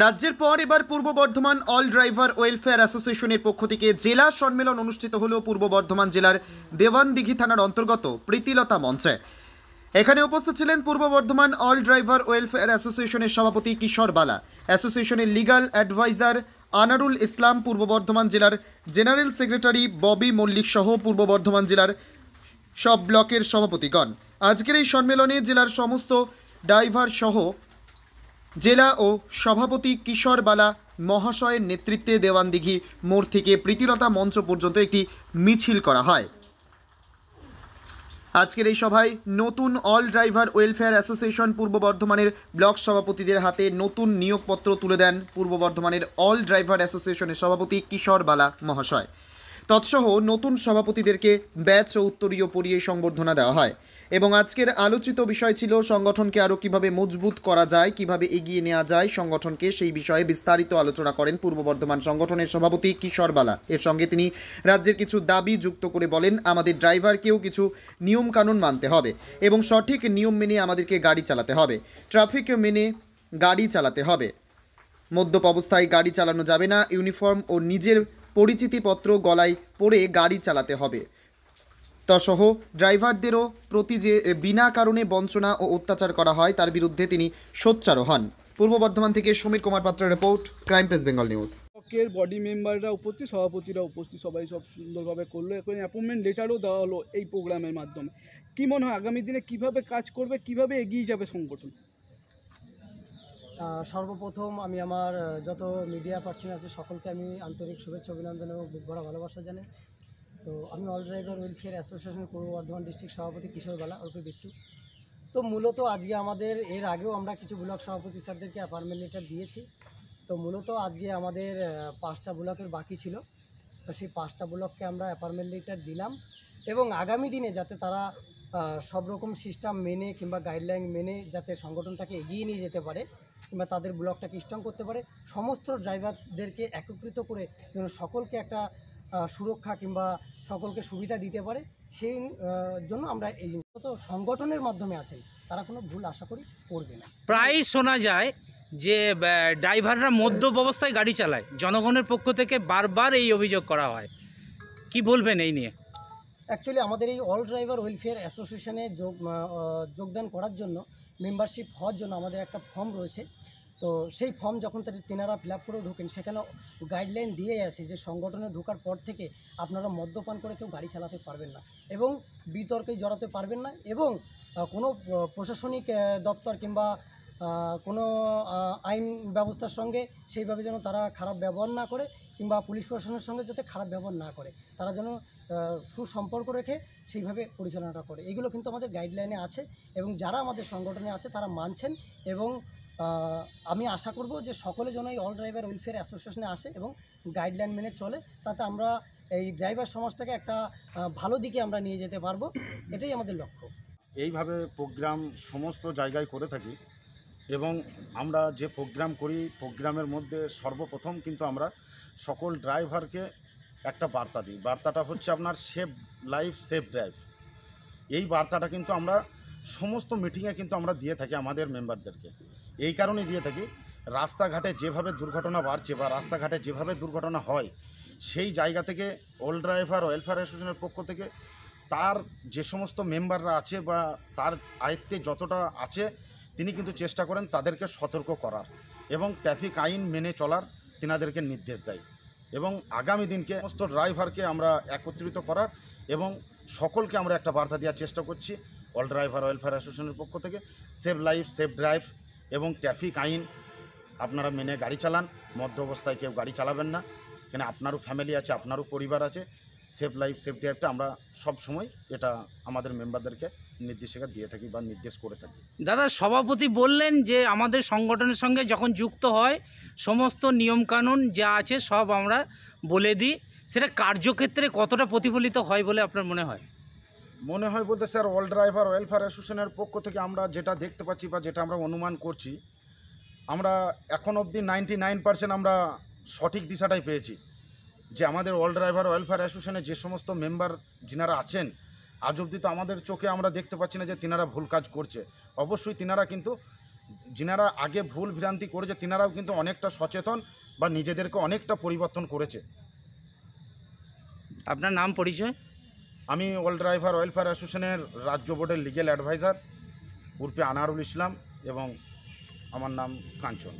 রাজ্যের পর এবার পূর্ব বর্ধমান অল ড্রাইভার ওয়েলফেয়ার অ্যাসোসিয়েশনের পক্ষ থেকে জেলা সম্মেলন অনুষ্ঠিত হলো পূর্ব বর্ধমান জেলার দেওয়ানদিঘি থানার অন্তর্গত প্রীতিলতা মঞ্চে। এখানে উপস্থিত ছিলেন পূর্ব বর্ধমান অল ড্রাইভার ওয়েলফেয়ার অ্যাসোসিয়েশনের সভাপতি কিশোর বালা, অ্যাসোসিয়েশনের লিগ্যাল অ্যাডভাইজার আনারুল ইসলাম, পূর্ব বর্ধমান জেলার জেনারেল সেক্রেটারি ববি মল্লিক সহ পূর্ব বর্ধমান জেলার সব ব্লকের সভাপতিগণ। আজকের এই সম্মেলনে জেলার সমস্ত ড্রাইভার সহ জেলা ও সভাপতি কিশোর বালা মহাশয়ের নেতৃত্বে দেওয়ানদিঘি মোড় থেকে প্রীতিলতা মঞ্চ পর্যন্ত একটি মিছিল করা হয়। আজকের এই সভায় নতুন অল ড্রাইভার ওয়েলফেয়ার অ্যাসোসিয়েশন পূর্ব বর্ধমানের ব্লক সভাপতিদের হাতে নতুন নিয়োগপত্র তুলে দেন পূর্ব বর্ধমানের অল ড্রাইভার অ্যাসোসিয়েশনের সভাপতি কিশোর বালা মহাশয়। তৎসহ নতুন সভাপতিদেরকে ব্যাচ ও উত্তরীয় পরিয়ে সংবর্ধনা দেওয়া হয় এবং আজকের আলোচিত বিষয় ছিল সংগঠনকে আরও কিভাবে মজবুত করা যায়, কিভাবে এগিয়ে নেওয়া যায় সংগঠনকে, সেই বিষয়ে বিস্তারিত আলোচনা করেন পূর্ব বর্ধমান সংগঠনের সভাপতি কিশোর বালা। এর সঙ্গে তিনি রাজ্যের কিছু দাবি যুক্ত করে বলেন, আমাদের ড্রাইভারকেও কিছু নিয়মকানুন মানতে হবে এবং সঠিক নিয়ম মেনে আমাদেরকে গাড়ি চালাতে হবে, ট্রাফিক মেনে গাড়ি চালাতে হবে, মদ্যপ অবস্থায় গাড়ি চালানো যাবে না, ইউনিফর্ম ও নিজের পরিচিতিপত্র গলায় পরে গাড়ি চালাতে হবে। তসহ ড্রাইভারদেরও প্রতি যে বিনা কারণে বঞ্চনা ও অত্যাচার করা হয় তার বিরুদ্ধে তিনি সোচ্চার হন। পূর্ব বর্ধমান থেকে সমীর কুমার পাত্রের report, crime press Bengal news. ব্লকের বডি মেম্বাররা উপস্থিত, সভাপতিরা উপস্থিত, সবাই সব সুন্দরভাবে করলো। এখন অ্যাপয়েন্টমেন্ট লেটারও দেওয়া হলো এই প্রোগ্রামের মাধ্যমে। কী মনে হয় আগামী দিনে কিভাবে কাজ করবে, কিভাবে এগিয়ে যাবে সংগঠন? সর্বপ্রথম আমি আমার যত মিডিয়া পার্সন আছে সকলকে আমি আন্তরিক শুভেচ্ছা, অভিনন্দন এবং বুক ভরা ভালোবাসা জানাই। তো আমি অল ড্রাইভার ওয়েলফেয়ার অ্যাসোসিয়েশনের পূর্ব বর্ধমান ডিস্ট্রিক্ট সভাপতি কিশোর বালা ওরফে বিট্টু। তো মূলত আজকে আমাদের এর আগেও আমরা কিছু ব্লক সভাপতি স্যারদেরকে অ্যাপয়েন্টমেন্ট লেটার দিয়েছি। তো মূলত আজকে আমাদের 5টা ব্লকের বাকি ছিল। তো সেই 5টা ব্লককে আমরা অ্যাপয়েন্টমেন্ট লেটার দিলাম এবং আগামী দিনে যাতে তারা সব রকম সিস্টেম মেনে কিংবা গাইডলাইন মেনে যাতে সংগঠনটাকে এগিয়ে নিয়ে যেতে পারে কিংবা তাদের ব্লকটাকে স্ট্রং করতে পারে, সমস্ত ড্রাইভারদেরকে একত্রিত করে যেন সকলকে একটা সুরক্ষা কিংবা সকলকে সুবিধা দিতে পারে, সেই জন্য আমরা এই তো সংগঠনের মাধ্যমে আছেন, তারা কোনো ভুল আশা করি করবে না। প্রায় শোনা যায় যে ড্রাইভাররা মদ্যপ অবস্থায় গাড়ি চালায়, জনগণের পক্ষ থেকে বারবার এই অভিযোগ করা হয়, কি বলবেন এই নিয়ে? অ্যাকচুয়ালি আমাদের এই অল ড্রাইভার ওয়েলফেয়ার অ্যাসোসিয়েশনে যোগদান করার জন্য, মেম্বারশিপ হওয়ার জন্য আমাদের একটা ফর্ম রয়েছে। তো সেই ফর্ম যখন তেনারা ফিল আপ করে ঢোকেন, সেখানে গাইডলাইন দিয়ে আসে যে সংগঠনে ঢোকার পর থেকে আপনারা মদ্যপান করে কেউ গাড়ি চালাতে পারবেন না এবং বিতর্কে জড়াতে পারবেন না এবং কোনো প্রশাসনিক দপ্তর কিংবা কোনো আইন ব্যবস্থার সঙ্গে সেইভাবে যেন তারা খারাপ ব্যবহার না করে কিংবা পুলিশ প্রশাসনের সঙ্গে যাতে খারাপ ব্যবহার না করে, তারা যেন সুসম্পর্ক রেখে সেইভাবে পরিচালনাটা করে। এগুলো কিন্তু আমাদের গাইডলাইনে আছে এবং যারা আমাদের সংগঠনে আছে তারা মানছেন এবং আমি আশা করব যে সকলে যেন এই অল ড্রাইভার ওয়েলফেয়ার অ্যাসোসিয়েশনে আসে এবং গাইডলাইন মেনে চলে, তাতে আমরা এই ড্রাইভার সমাজটাকে একটা ভালো দিকে আমরা নিয়ে যেতে পারবো, এটাই আমাদের লক্ষ্য। এইভাবে প্রোগ্রাম সমস্ত জায়গায় করে থাকি এবং আমরা যে প্রোগ্রাম করি, প্রোগ্রামের মধ্যে সর্বপ্রথম কিন্তু আমরা সকল ড্রাইভারকে একটা বার্তা দিই। বার্তাটা হচ্ছে আপনার সেফ লাইফ সেফ ড্রাইভ। এই বার্তাটা কিন্তু আমরা সমস্ত মিটিংয়ে কিন্তু আমরা দিয়ে থাকি আমাদের মেম্বারদেরকে। এই কারণে দিয়ে থাকি, রাস্তাঘাটে যেভাবে দুর্ঘটনা বাড়ছে বা রাস্তাঘাটে যেভাবে দুর্ঘটনা হয়, সেই জায়গা থেকে অল ড্রাইভার ওয়েলফেয়ার অ্যাসোসিয়েশনের পক্ষ থেকে তার যে সমস্ত মেম্বাররা আছে বা তার আয়ত্তে যতটা আছে, তিনি কিন্তু চেষ্টা করেন তাদেরকে সতর্ক করার এবং ট্রাফিক আইন মেনে চলার তিনাদেরকে নির্দেশ দেয় এবং আগামী দিনকে সমস্ত ড্রাইভারকে আমরা একত্রিত করার এবং সকলকে আমরা একটা বার্তা দেওয়ার চেষ্টা করছি অল ড্রাইভার ওয়েলফেয়ার অ্যাসোসিয়েশনের পক্ষ থেকে। সেভ লাইফ সেভ ড্রাইভ এবং ট্রাফিক আইন আপনারা মেনে গাড়ি চালান, মধ্য অবস্থায় কেউ গাড়ি চালাবেন না, কেন আপনারও ফ্যামিলি আছে, আপনারও পরিবার আছে। সেভ লাইফ সেভ ড্রাইভটা আমরা সব সময় এটা আমাদের মেম্বারদেরকে নির্দেশিকা দিয়ে থাকি বা নির্দেশ করে থাকি। দাদা, সভাপতি বললেন যে আমাদের সংগঠনের সঙ্গে যখন যুক্ত হয় সমস্ত নিয়মকানুন যা আছে সব আমরা বলে দিই, সেটা কার্যক্ষেত্রে কতটা প্রতিফলিত হয় বলে আপনার মনে হয়? মনে হয় বলতে স্যার, অল ড্রাইভার ওয়েলফেয়ার অ্যাসোসিয়েশনের পক্ষ থেকে আমরা যেটা দেখতে পাচ্ছি বা যেটা আমরা অনুমান করছি, আমরা এখন অবধি 99% আমরা সঠিক দিশাটাই পেয়েছি যে আমাদের অল ড্রাইভার ওয়েলফেয়ার অ্যাসোসিয়েশনে যে সমস্ত মেম্বার যিনারা আছেন, আজ অবধি তো আমাদের চোখে আমরা দেখতে পাচ্ছি না যে তিনারা ভুল কাজ করছে। অবশ্যই তিনারা কিন্তু যিনারা আগে ভুল ভ্রান্তি করেছে তিনারাও কিন্তু অনেকটা সচেতন বা নিজেদেরকে অনেকটা পরিবর্তন করেছে। আপনার নাম পরিচয়? আমি অল ড্রাইভার ওয়েলফেয়ার অ্যাসোসিয়েশনের রাজ্য বোর্ডের লিগ্যাল অ্যাডভাইজার উর্ফে আনারুল ইসলাম এবং আমার নাম কাঞ্চন।